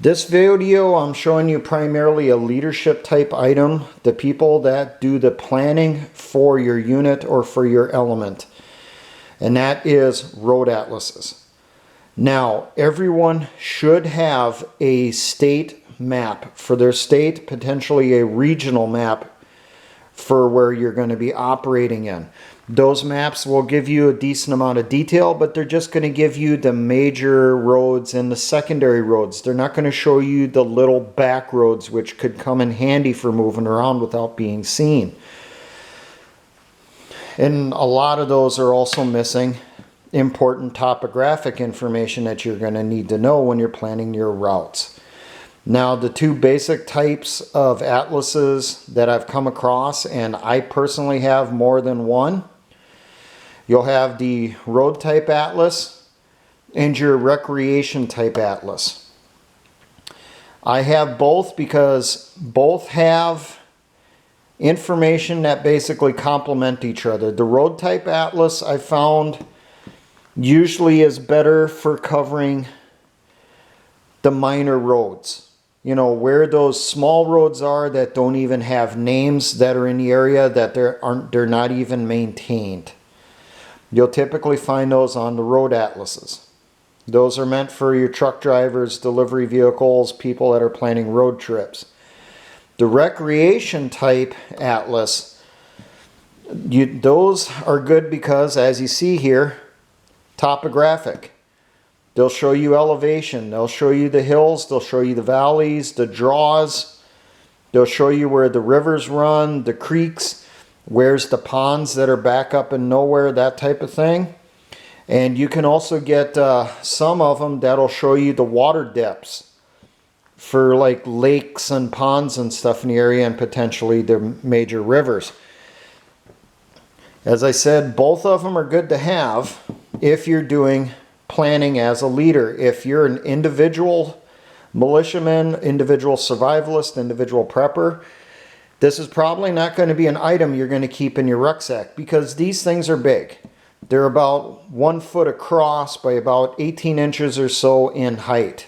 This video, I'm showing you primarily a leadership type item, the people that do the planning for your unit or for your element, and that is road atlases. Now, everyone should have a state map for their state, potentially a regional map for where you're going to be operating in. Those maps will give you a decent amount of detail, but they're just going to give you the major roads and the secondary roads. They're not going to show you the little back roads, which could come in handy for moving around without being seen. And a lot of those are also missing important topographic information that you're going to need to know when you're planning your routes. Now, the two basic types of atlases that I've come across, and I personally have more than one, you'll have the road type atlas and your recreation type atlas. I have both because both have information that basically complement each other. The road type atlas I found usually is better for covering the minor roads. You know, where those small roads are that don't even have names that are in the area that they're not even maintained. You'll typically find those on the road atlases. Those are meant for your truck drivers, delivery vehicles, people that are planning road trips. The recreation type atlas, those are good because, as you see here, topographic. They'll show you elevation, they'll show you the hills, they'll show you the valleys, the draws, they'll show you where the rivers run, the creeks, where's the ponds that are back up in nowhere, that type of thing. And you can also get some of them that'll show you the water depths for like lakes and ponds and stuff in the area, and potentially the major rivers. As I said, both of them are good to have if you're doing planning as a leader. If you're an individual militiaman, individual survivalist, individual prepper, this is probably not going to be an item you're going to keep in your rucksack, because these things are big. They're about 1 foot across by about 18 inches or so in height.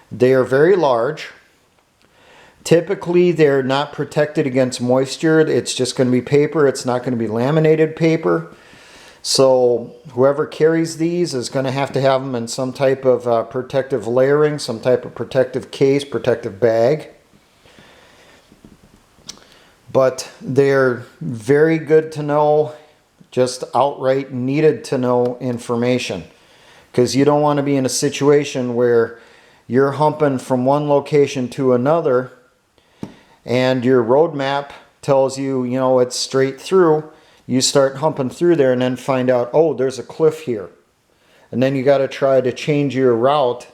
They are very large. Typically, they're not protected against moisture. It's just going to be paper. It's not going to be laminated paper. So whoever carries these is going to have them in some type of protective layering, some type of protective case, protective bag. But they're very good to know, just outright needed to know information. Because you don't want to be in a situation where you're humping from one location to another and your road map tells you, you know, it's straight through. You start humping through there and then find out, oh, there's a cliff here. And then you got to try to change your route,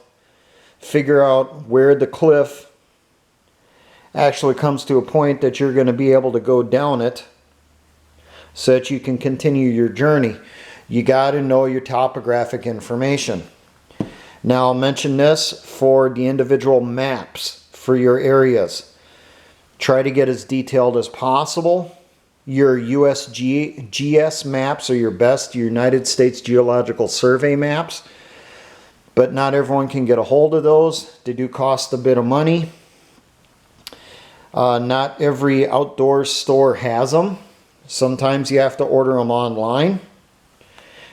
figure out where the cliff actually comes to a point that you're going to be able to go down it so that you can continue your journey. You got to know your topographic information. Now, I'll mention this for the individual maps for your areas. Try to get as detailed as possible. Your USGS maps are your best, United States Geological Survey maps. But not everyone can get a hold of those. They do cost a bit of money. Not every outdoor store has them. Sometimes you have to order them online.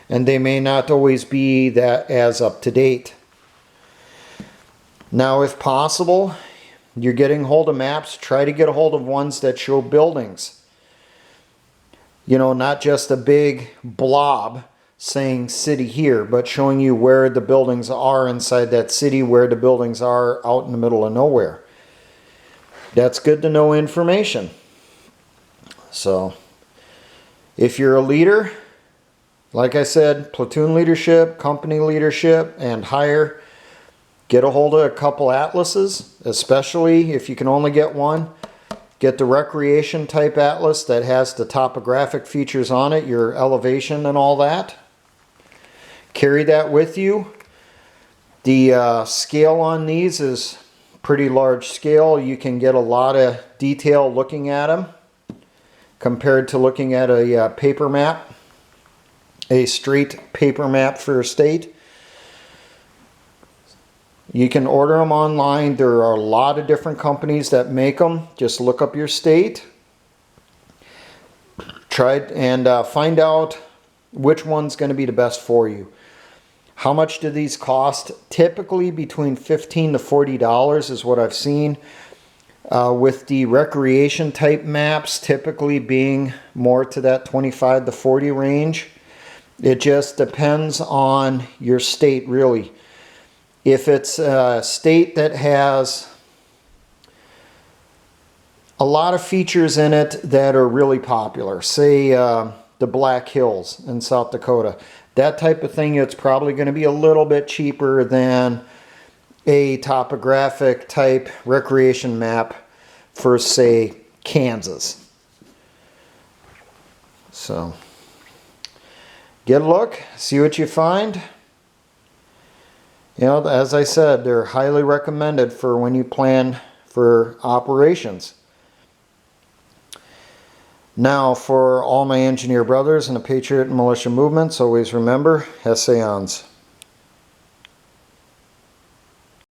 And they may not always be that as up to date. Now, if possible, you're getting hold of maps, try to get a hold of ones that show buildings. You know, not just a big blob saying city here, but showing you where the buildings are inside that city, where the buildings are out in the middle of nowhere. That's good to know information. So, if you're a leader, like I said, platoon leadership, company leadership, and higher, get a hold of a couple atlases, especially if you can only get one. Get the recreation type atlas that has the topographic features on it, your elevation and all that. Carry that with you. The scale on these is pretty large scale. You can get a lot of detail looking at them compared to looking at a paper map, a straight paper map for a state. You can order them online. There are a lot of different companies that make them. Just look up your state. Try and find out which one's going to be the best for you. How much do these cost? Typically between $15 to $40 is what I've seen. With the recreation type maps typically being more to that 25 to 40 range. It just depends on your state, really. If it's a state that has a lot of features in it that are really popular, say the Black Hills in South Dakota, that type of thing, it's probably going to be a little bit cheaper than a topographic type recreation map for, say, Kansas. So get a look, see what you find. You know, as I said, they're highly recommended for when you plan for operations. Now, for all my engineer brothers and the Patriot and Militia movements, always remember, Essayons.